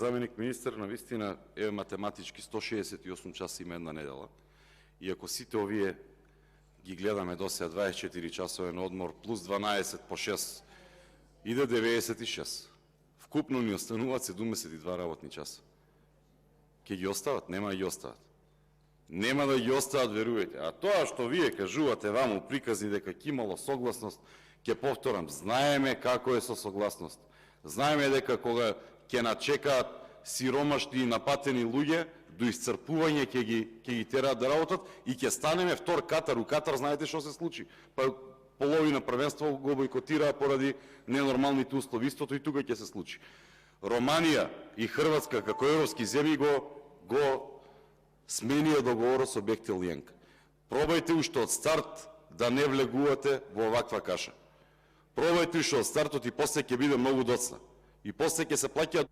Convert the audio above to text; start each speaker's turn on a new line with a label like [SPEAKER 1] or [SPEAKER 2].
[SPEAKER 1] заменик министер, на вистина е математички 168 часа има една недела. И ако сите овие ги гледаме до сега 24 часовен одмор, плюс 12 по 6, иде 96. Вкупно ни остануваат 72 работни часа. Ке ги остават? Нема да ги остават. Нема да ги остават, верувате. А тоа што вие кажувате вам у приказни дека ќе имало согласност, ќе повторам, знаеме како е со согласност. Знаеме дека кога ќе начекаат сиромашни и напатени луѓе, до исцрпување ќе ги тераат да работат и ќе станеме втор Катар. У Катар знаете што се случи? Па половина првенство го бойкотираа поради ненормалните услови. Истото и тука ќе се случи. Романија и Хрватска како европски земји го сменија договорот со Бехтел Јенка. Пробајте уште од старт да не влегувате во оваква каша. Пробајте уште од стартот и после ќе биде многу доцна. И после ќе се плаќаат